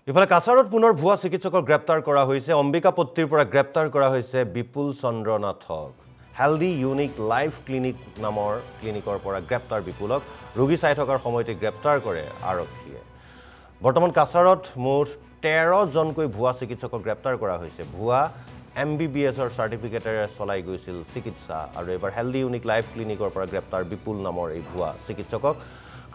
ইফালে কাছাৰত পুনৰ ভুৱা চিকিৎসকক গ্ৰেপ্তাৰ কৰা হৈছে। অম্বিকাপট্টিৰ পৰা গ্ৰেপ্তাৰ কৰা হৈছে বিপুল চন্দ্ৰ নাথক। হেলদি ইউনিক লাইফ ক্লিনিক নামৰ ক্লিনিকৰ পৰা গ্ৰেপ্তাৰ বিপুলক ৰোগী চাই থকাৰ সময়তে গ্ৰেপ্তাৰ কৰে আৰক্ষীয়ে। বৰ্তমান কাছাৰত মুঠ 13 জনকৈ ভুৱা চিকিৎসকক গ্ৰেপ্তাৰ কৰা হৈছে। ভুৱা MBBSৰ চাৰ্টিফিকেটেৰে চলাই গৈছিল চিকিৎসা আৰু এবাৰ হেলদি ইউনিক লাইফ ক্লিনিকৰ পৰা গ্ৰেপ্তাৰ বিপুল নামৰ এই ভুৱা চিকিৎসকক।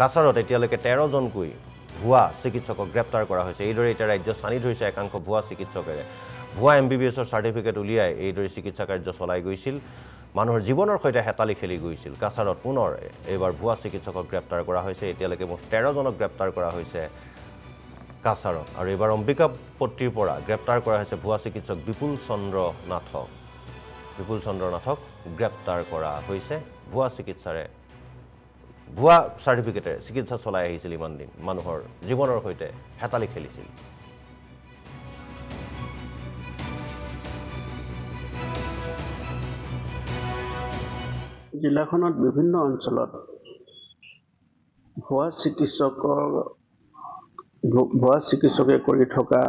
কাছাৰত এতিয়ালৈকে 13 জনকৈ ভুৱা চিকিৎসকক গ্ৰেপ্তাৰ কৰা হৈছে। এইদৰে এতিয়া ৰাজ্য স্থানী ধৰিছে একাংশ ভুৱা চিকিৎসকেৰে। ভুৱা MBBSৰ চাৰ্টিফিকেট উলিয়াই এইদৰে চিকিৎসা কাৰ্য চলাই গৈছিল। মানুহৰ জীৱনৰ সৈতে হেতালি খেলি গৈছিল। কাছাৰত পুনৰ এইবাৰ ভুৱা চিকিৎসকক গ্ৰেপ্তাৰ কৰা হৈছে। এতিয়ালৈকে মুঠ 13 জনক গ্ৰেপ্তাৰ কৰা হৈছে কাছাৰত আৰু এইবাৰ অম্বিকাপট্টিৰ পৰা গ্ৰেপ্তাৰ কৰা হৈছে ভুৱা চিকিৎসক বিপুল চন্দ্ৰ নাথক। বিপুল চন্দ্ৰ নাথক গ্ৰেপ্তাৰ কৰা হৈছে। ভুৱা চাৰ্টিফিকেটেৰে চিকিৎসা চলাই আহিছিল ইমান দিন, মানুহৰ জীৱনৰ সৈতে হেতালি খেলিছিল। জিলাখনত বিভিন্ন অঞ্চলত ভুৱা চিকিৎসকে কৰি থকা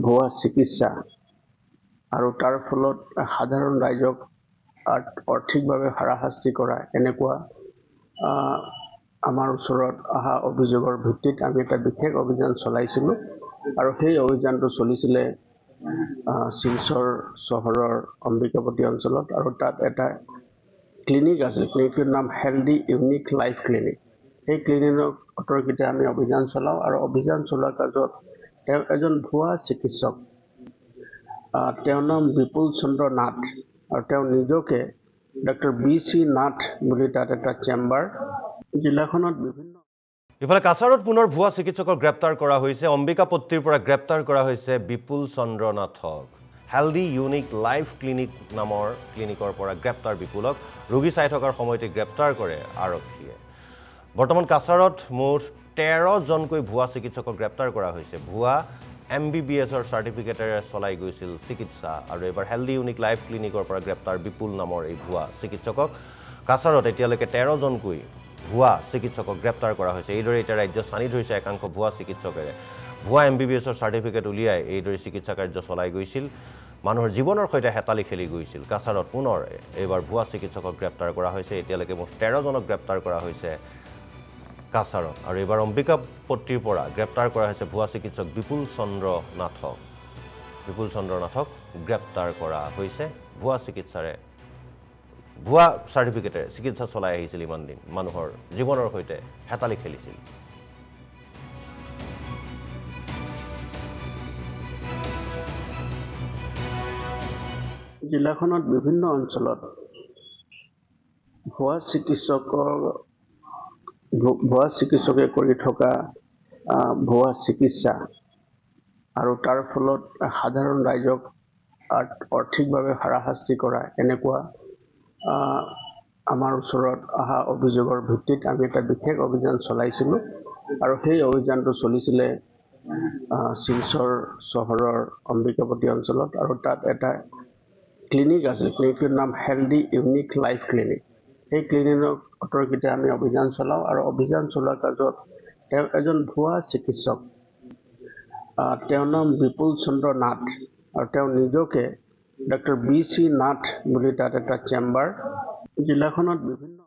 ভুৱা চিকিৎসা আৰু তাৰ ফলত সাধাৰণ ৰাইজক আৰ্থিকভাৱে হাৰাশাস্তি কৰা এনেকুৱা আমাৰ ওচৰত অহা অভিযোগৰ ভিত্তিত আমি এটা বিশেষ অভিযান চলাইছিলোঁ আৰু সেই অভিযানটো চলিছিলে শিলচৰ চহৰৰ অম্বিকাপট্টি অঞ্চলত আৰু তাত এটা ক্লিনিক আছে। ক্লিনিকটোৰ নাম হেলদি ইউনিক লাইফ ক্লিনিক। সেই ক্লিনিকৰ অন্তৰ্গত আমি অভিযান চলাওঁ আৰু অভিযান চলোৱাৰ কাৰ্যত তেওঁ এজন ভুৱা চিকিৎসক, তেওঁৰ নাম বিপুল চন্দ্ৰ নাথ আৰু তেওঁ নিজকে ডক্টৰ BC নাথ বুলি তাত এটা চেম্বাৰ। জিলাখনত বিভিন্ন ইফালে কাছাৰত পুনৰ ভুৱা চিকিৎসকক গ্ৰেপ্তাৰ কৰা হৈছে। অম্বিকাপট্টিৰ পৰা গ্ৰেপ্তাৰ কৰা হৈছে বিপুল চন্দ্ৰ নাথক। হেলদি ইউনিক লাইফ ক্লিনিক নামৰ ক্লিনিকৰ পৰা গ্ৰেপ্তাৰ বিপুলক ৰোগী চাই থকাৰ সময়তে গ্ৰেপ্তাৰ কৰে আৰক্ষীয়ে। বৰ্তমান কাছাৰত মুঠ 13 জনকৈ ভুৱা চিকিৎসকক গ্ৰেপ্তাৰ কৰা হৈছে। ভুৱা MBBSৰ চাৰ্টিফিকেটেৰে চলাই গৈছিল চিকিৎসা আৰু এবাৰ হেলদি ইউনিক লাইফ ক্লিনিকৰ পৰা গ্ৰেপ্তাৰ বিপুল নামৰ এই ভুৱা চিকিৎসকক। কাছাৰত এতিয়ালৈকে 13 জনকৈ ভুৱা চিকিৎসকক গ্ৰেপ্তাৰ কৰা হৈছে। এইদৰে এতিয়া ৰাজ্য স্থানী ধৰিছে একাংশ ভুৱা চিকিৎসকেৰে। ভুৱা MBBSৰ চাৰ্টিফিকেট উলিয়াই এইদৰে চিকিৎসা কাৰ্য চলাই গৈছিল। মানুহৰ জীৱনৰ সৈতে হেতালি খেলি গৈছিল। কাছাৰত পুনৰ এইবাৰ ভুৱা চিকিৎসকক গ্ৰেপ্তাৰ কৰা হৈছে। এতিয়ালৈকে মুঠ 13 জনক গ্ৰেপ্তাৰ কৰা হৈছে কাছাৰত আৰু এইবাৰ অম্বিকাপট্টিৰ পৰা গ্ৰেপ্তাৰ কৰা হৈছে ভুৱা চিকিৎসক বিপুল চন্দ্ৰ নাথক। বিপুল চন্দ্ৰ নাথক গ্ৰেপ্তাৰ কৰা হৈছে। ভুৱা চাৰ্টিফিকেটেৰে চিকিৎসা চলাই আহিছিল ইমান দিন, মানুহৰ জীৱনৰ সৈতে হেতালি খেলিছিল। জিলাখনত বিভিন্ন অঞ্চলত ভুৱা চিকিৎসকে কৰি থকা ভুৱা চিকিৎসা আৰু তাৰ ফলত সাধাৰণ ৰাইজক আৰ্থিকভাৱে হাৰাশাস্তি কৰা এনেকুৱা আমাৰ ওচৰত অহা অভিযোগৰ ভিত্তিত আমি এটা বিশেষ অভিযান চলাইছিলোঁ আৰু সেই অভিযানটো চলিছিলে শিলচৰ চহৰৰ অম্বিকাপট্টি অঞ্চলত আৰু তাত এটা ক্লিনিক আছে। ক্লিনিকটোৰ নাম হেলদি ইউনিক লাইফ ক্লিনিক। সেই ক্লিনিকৰ অন্তৰ্গত আমি অভিযান চলাওঁ আৰু অভিযান চলোৱাৰ কাৰ্যত তেওঁ এজন ভুৱা চিকিৎসক, তেওঁৰ নাম বিপুল চন্দ্ৰ নাথ আৰু তেওঁ নিজকে ডক্টৰ BC নাথ বুলি তাত এটা চেম্বাৰ। জিলাখনত বিভিন্ন